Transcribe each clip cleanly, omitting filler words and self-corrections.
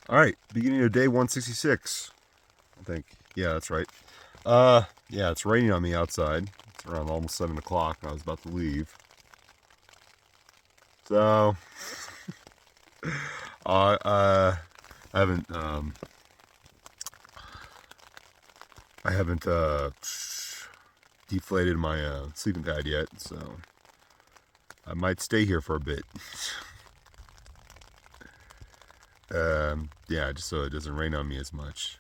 All right, beginning of day 166, I think. Yeah, that's right. Yeah, it's raining on me outside. It's around almost 7 o'clock and I was about to leave. So, I haven't, deflated my sleeping pad yet, so I might stay here for a bit. Yeah, just so it doesn't rain on me as much.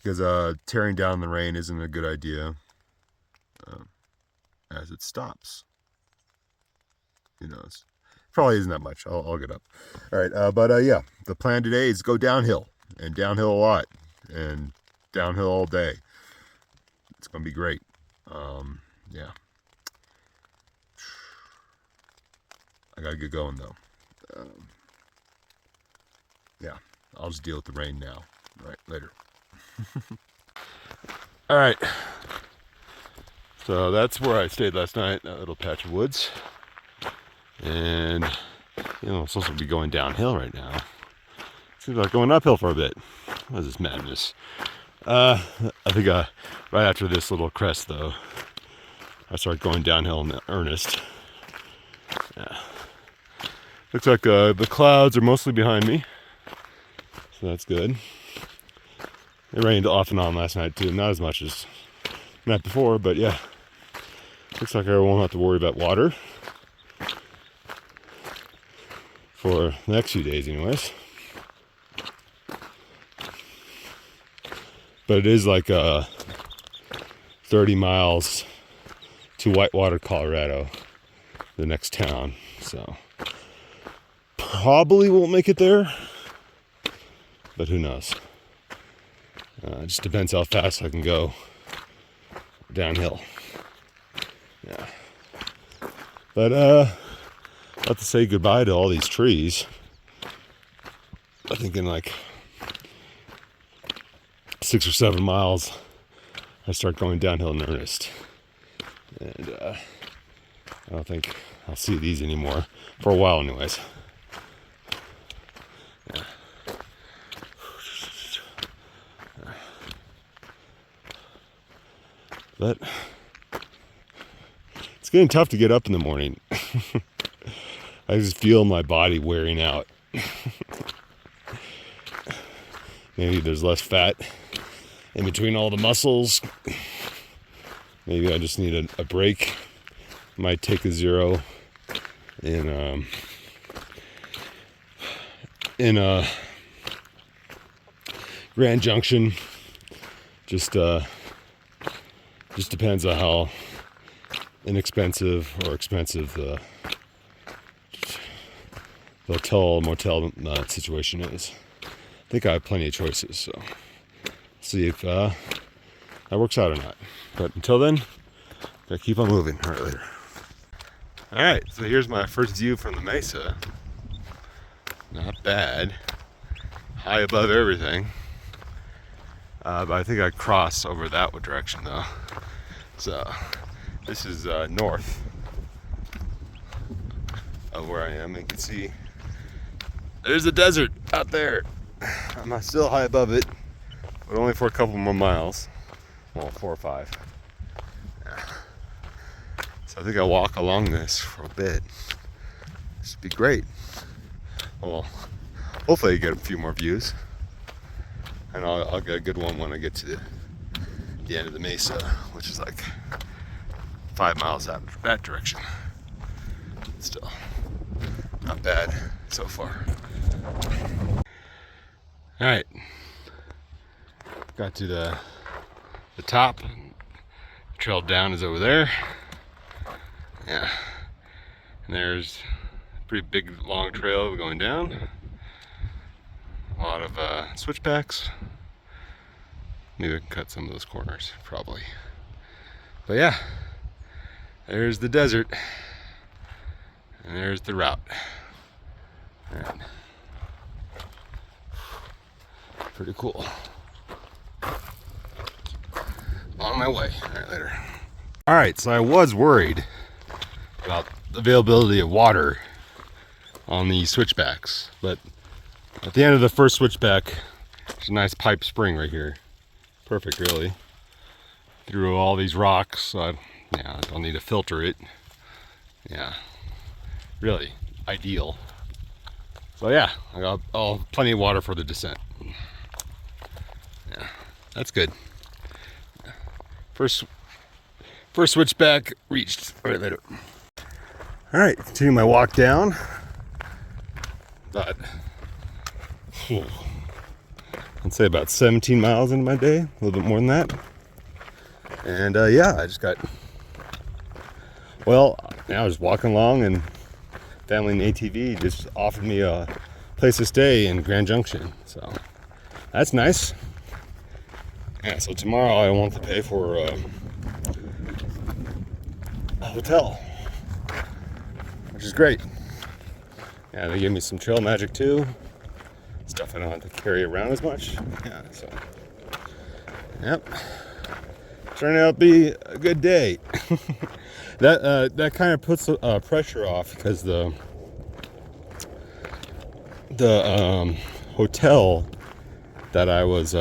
Because tearing down the rain isn't a good idea, as it stops. Who knows? Probably isn't that much. I'll get up. All right, but yeah, the plan today is go downhill, and downhill a lot, and downhill all day. It's gonna be great. Yeah, I gotta get going though. Yeah, I'll just deal with the rain now. All right, later. All right. So that's where I stayed last night, that little patch of woods. And, I'm supposed to be going downhill right now. Seems like going uphill for a bit. What is this madness? I think right after this little crest, though, I start going downhill in earnest. Yeah. Looks like the clouds are mostly behind me, so that's good. It rained off and on last night, too. Not as much as the night before, but yeah. Looks like I won't have to worry about water for the next few days anyways. But it is like 30 miles to Whitewater, Colorado, the next town. So probably won't make it there, but who knows? It just depends how fast I can go downhill. Yeah. But about to say goodbye to all these trees. I think in like 6 or 7 miles, I start going downhill in earnest. And I don't think I'll see these anymore for a while anyways. Yeah. But it's getting tough to get up in the morning. I just feel my body wearing out. Maybe there's less fat in between all the muscles. Maybe I just need a break. Might take a zero in Grand Junction. Just depends on how inexpensive or expensive the hotel motel situation is. I think I have plenty of choices, so see if that works out or not. But until then, gotta keep on moving. All right, later. All right, so here's my first view from the Mesa. Not bad. High above everything. But I think I crossed over that direction though. So this is north of where I am. You can see there's a desert out there. I'm still high above it, but only for a couple more miles. Well, 4 or 5. Yeah. So I think I'll walk along this for a bit. This would be great. Well, hopefully I get a few more views. And I'll get a good one when I get to the end of the Mesa, which is like 5 miles out that direction. Still, not bad so far. All right, got to the top. The trail down is over there. Yeah, and there's a pretty big long trail going down. A lot of switchbacks. Maybe I can cut some of those corners, probably. But yeah, there's the desert, and there's the route. All right. Pretty cool. On my way. All right, later. All right, so I was worried about the availability of water on the switchbacks. But at the end of the first switchback, there's a nice pipe spring right here. Perfect, really. Through all these rocks, so I don't need to filter it. Yeah, really ideal. So yeah, I got plenty of water for the descent. Yeah, that's good. First switchback reached. All right, later. All right, continue my walk down. But I'd say about 17 miles into my day, a little bit more than that. And yeah, I just got, well, I was walking along and family in ATV just offered me a place to stay in Grand Junction. So that's nice. Yeah, so tomorrow I want to pay for a hotel, which is great. Yeah, they gave me some trail magic too. Stuff I don't have to carry around as much. Yeah, so, yep. Turned out to be a good day. That kind of puts pressure off, because the hotel that I was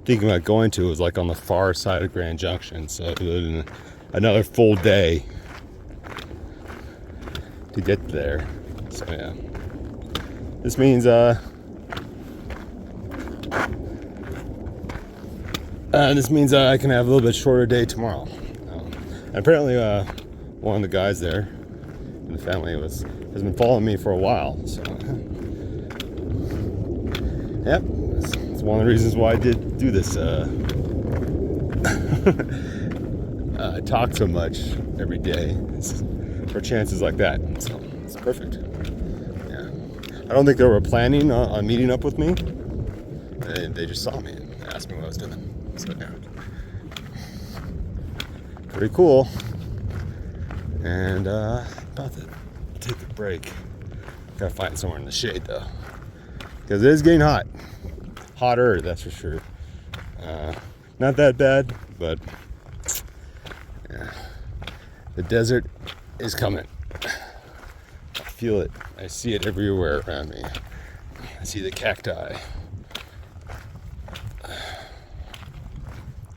thinking about going to was like on the far side of Grand Junction, so it was another full day to get there. So yeah, this means I can have a little bit shorter day tomorrow. And apparently, one of the guys there in the family has been following me for a while. So, yep, it's one of the reasons why I did do this. I talk so much every day for chances like that. So it's perfect. Yeah, I don't think they were planning on meeting up with me. They just saw me and asked me what I was doing. So yeah, pretty cool. And about to take a break. Gotta find somewhere in the shade though, because it is getting hot. Hotter, that's for sure. Not that bad, but yeah, the desert is coming. I feel it. I see it everywhere around me. I see the cacti,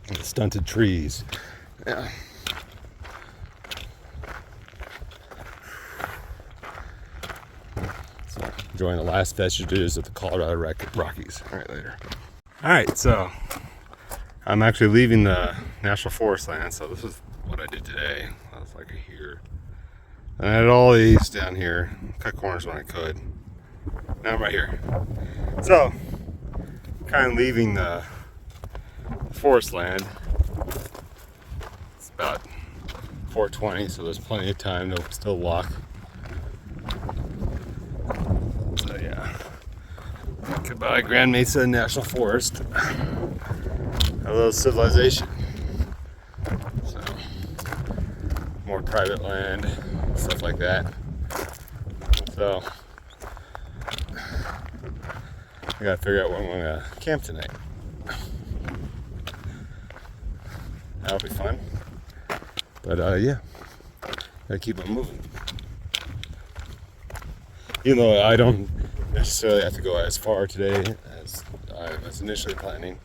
and the stunted trees. Yeah. So, enjoying the last vestiges of the Colorado Rockies. All right, later. All right, so I'm actually leaving the National Forest land. So this is what I did today. I was like here, and I had all these down here. Cut corners when I could. Now I'm right here. So, kind of leaving the forest land. It's about 4:20, so there's plenty of time to still walk. So yeah, goodbye Grand Mesa National Forest. A little civilization. So, more private land, stuff like that. So, I gotta figure out where I'm gonna camp tonight. That'll be fun. But yeah, gotta keep on moving. Even though I don't necessarily have to go as far today as I was initially planning,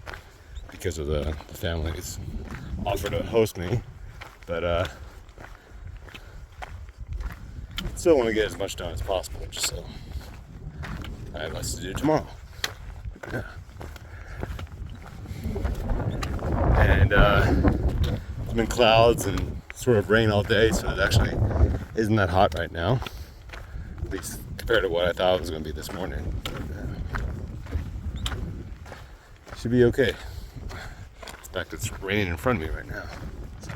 because of the family's offer to host me, but still want to get as much done as possible, just so I have less to do tomorrow. Yeah. And it's been clouds and sort of rain all day, so it actually isn't that hot right now, at least compared to what I thought it was going to be this morning. Should be okay. In fact, it's raining in front of me right now. So.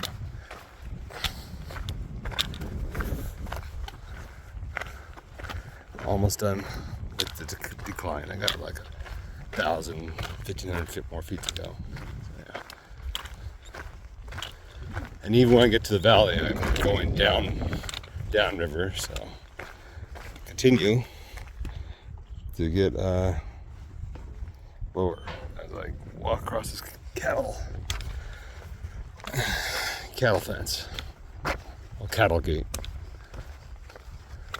Almost done with the decline. I got like 1,500 more feet to go. So, yeah. And even when I get to the valley, I'm going downriver, so continue to get lower. I like walk across this cattle fence, or cattle gate,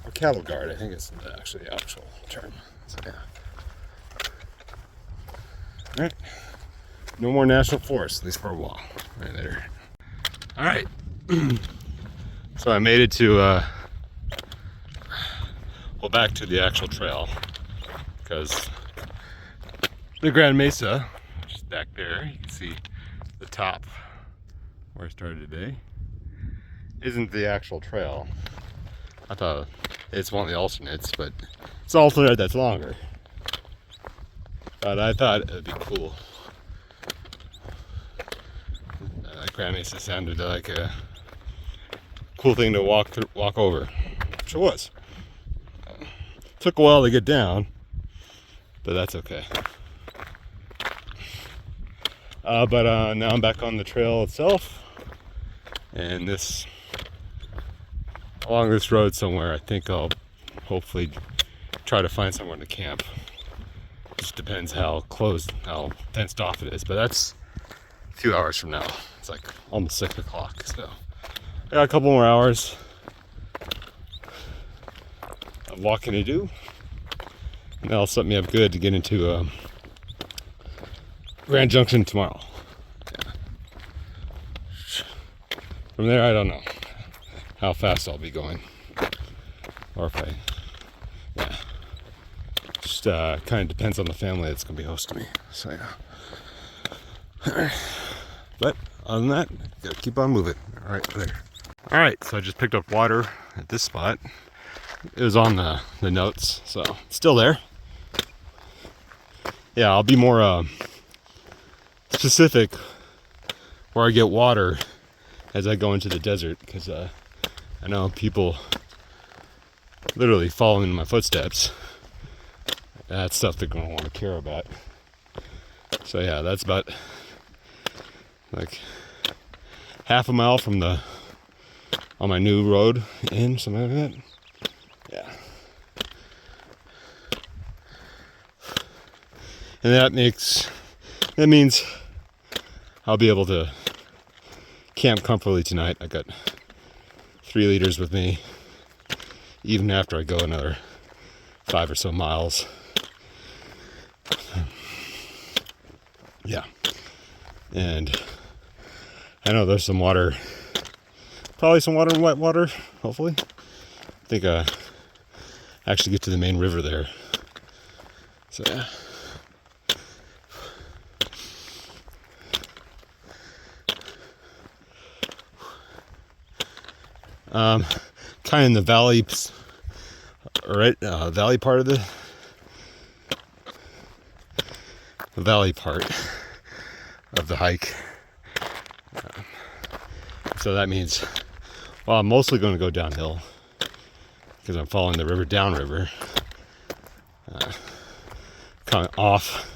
or cattle guard, I think it's actually the actual term. So yeah. Alright. No more national forest, at least for a while. Right there. Alright. So I made it to well, back to the actual trail, because the Grand Mesa, which is back there, you can see the top where I started today, isn't the actual trail. I thought it's one of the alternates, but it's an alternate that's longer. But I thought it would be cool. Grand Mesa sounded like a cool thing to walk over, which it was. Took a while to get down, but that's okay. But now I'm back on the trail itself, and along this road somewhere, I think I'll hopefully try to find somewhere to camp. Just depends how fenced off it is, but that's a few hours from now. It's like almost 6 o'clock, so I got a couple more hours of walking to do, and that'll set me up good to get into Grand Junction tomorrow. Yeah. From there, I don't know how fast I'll be going, or if yeah. Just kind of depends on the family that's going to be hosting me. So yeah. But other than that, gotta keep on moving. All right, there. All right, so I just picked up water at this spot. It was on the notes, so it's still there. Yeah, I'll be more specific where I get water as I go into the desert, because I know people literally following in my footsteps. That's stuff they're going to want to care about. So yeah, that's about like half a mile from on my new road in, something like that. Yeah. And that means I'll be able to camp comfortably tonight. I got 3 liters with me, even after I go another 5 or so miles. Yeah. And I know there's some water, probably some water in wet water, hopefully. I think I actually get to the main river there. So yeah. Kind of in the valley, right? Valley part of the valley part of the hike. So that means, well, I'm mostly going to go downhill because I'm following the river downriver, coming off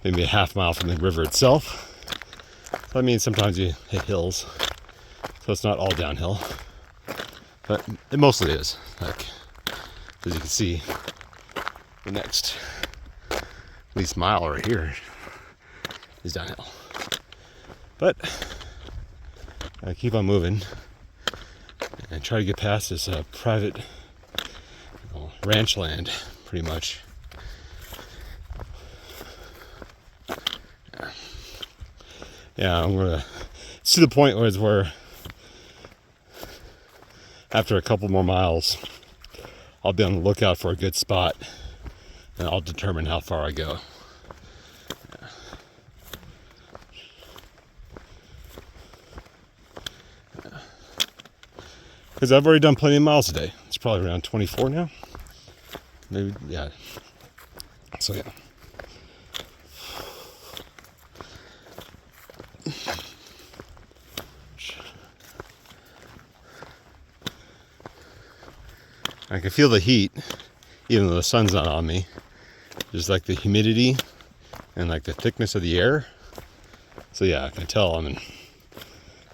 maybe a half mile from the river itself. So that means sometimes you hit hills, so it's not all downhill, but it mostly is. Like, as you can see, the next at least mile right here is downhill. But I keep on moving and try to get past this private ranch land, pretty much. Yeah, I'm gonna. It's to the point where after a couple more miles, I'll be on the lookout for a good spot, and I'll determine how far I go. Because I've already done plenty of miles today. It's probably around 24 now. Maybe, yeah. So yeah. I can feel the heat, even though the sun's not on me. Just like the humidity and like the thickness of the air. So yeah, I can tell I'm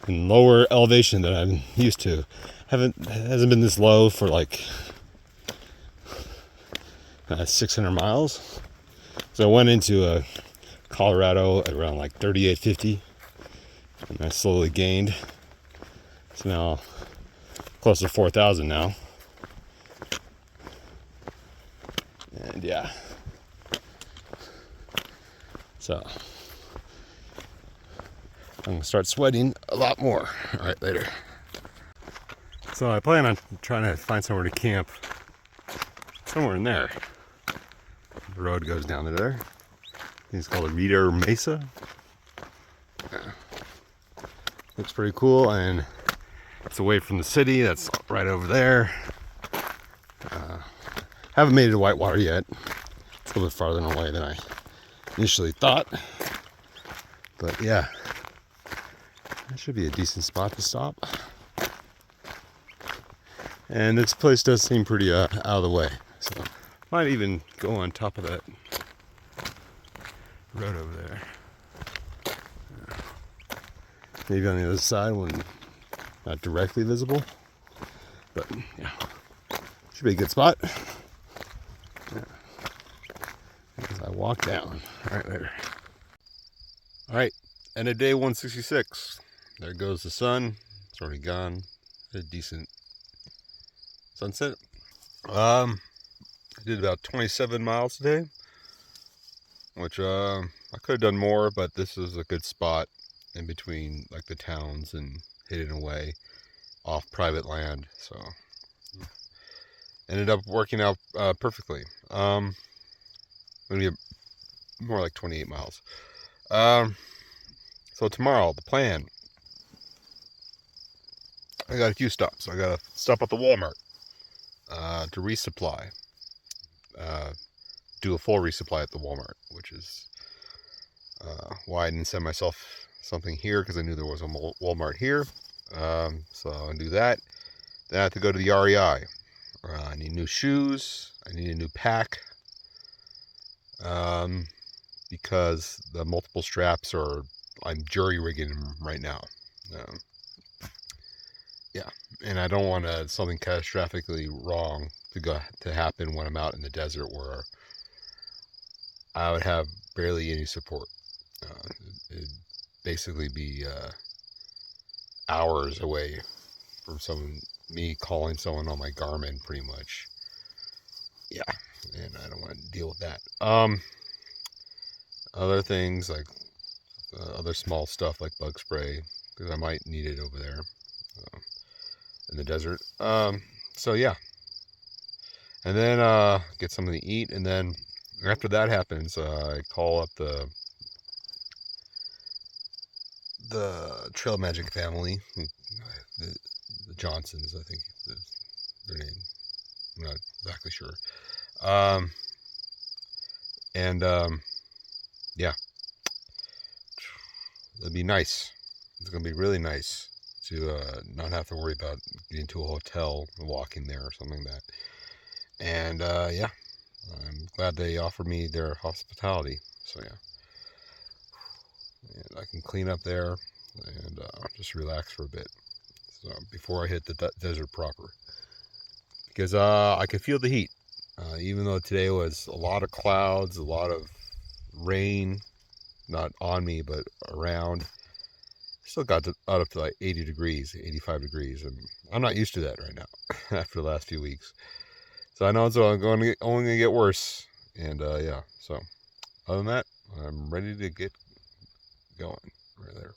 in lower elevation than I'm used to. Hasn't been this low for like 600 miles. So I went into Colorado at around like 3850, and I slowly gained. So now close to 4,000 now. yeah. So I'm gonna start sweating a lot more. All right, later. So I plan on trying to find somewhere to camp. Somewhere in there. The road goes down to there. I think it's called a Reader Mesa. Yeah. Looks pretty cool, and it's away from the city. That's right over there. Haven't made it to Whitewater yet. It's a little bit farther away than I initially thought. But yeah, that should be a decent spot to stop. And this place does seem pretty out of the way. So might even go on top of that road over there. Maybe on the other side when not directly visible. But yeah, should be a good spot. Yeah. As I walk down. All right, later. All right, end of day 166. There goes the sun. It's already gone. A decent sunset. I did about 27 miles today, which I could have done more, but this is a good spot in between like the towns and hidden away off private land. So ended up working out perfectly. Gonna be more like 28 miles. So tomorrow, the plan. I got a few stops. I got to stop at the Walmart to resupply. Do a full resupply at the Walmart, which is why I didn't send myself something here, because I knew there was a Walmart here. So I'll do that. Then I have to go to the REI. I need new shoes. I need a new pack. Because the multiple straps I'm jury rigging them right now. Yeah, and I don't want something catastrophically wrong to happen when I'm out in the desert, where I would have barely any support. It'd basically be hours away from me calling someone on my Garmin, pretty much. Yeah, and I don't want to deal with that. Other things like other small stuff like bug spray, because I might need it over there in the desert. So yeah, and then get something to eat, and then after that happens, I call up the Trail Magic family, the Johnsons, I think is their name. I'm not exactly sure. Yeah, it'd be nice. It's gonna be really nice to not have to worry about getting to a hotel and walking there or something like that. And yeah, I'm glad they offered me their hospitality. So yeah, and I can clean up there and just relax for a bit. So before I hit the desert proper, because I could feel the heat, even though today was a lot of clouds, a lot of rain, not on me but around. Still got out up to like 80 degrees, 85 degrees, and I'm not used to that right now after the last few weeks. So I know it's only going to get worse. And yeah, so other than that, I'm ready to get going right there.